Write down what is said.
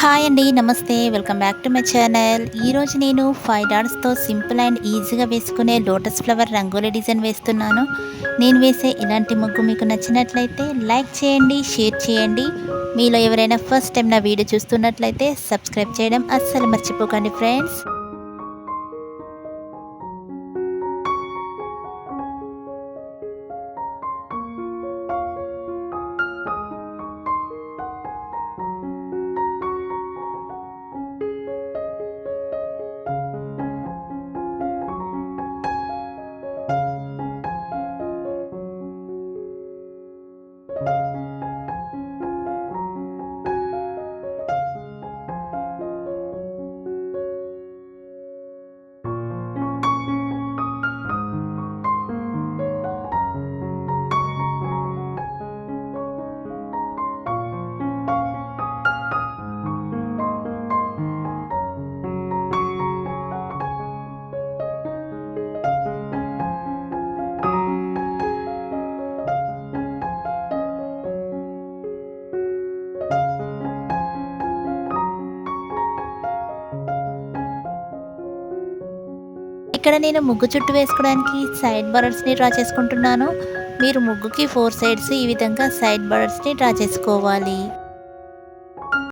Hi అండి. నమస్తే. Welcome back to my channel. ఈరోజు నేను 5 డాట్స్‌తో సింపుల్ అండ్ ఈజీగా వేసుకునే లోటస్ ఫ్లవర్ రంగోలీ డిజైన్ వేస్తున్నాను. నేను వేసే ఇలాంటి ముగ్గు మీకు నచ్చినట్లయితే లైక్ చేయండి, షేర్ చేయండి. మీలో ఎవరైనా ఫస్ట్ టైం నా వీడియో చూస్తున్నట్లయితే సబ్స్క్రైబ్ చేయడం అస్సలు మర్చిపోకండి ఫ్రెండ్స్. ఇక్కడ నేను ముగ్గు చుట్టూ వేసుకోవడానికి సైడ్ బర్డ్స్ని డ్రా చేసుకుంటున్నాను. మీరు ముగ్గుకి 4 సైడ్స్ ఈ విధంగా సైడ్ బర్డ్స్ని డ్రా చేసుకోవాలి.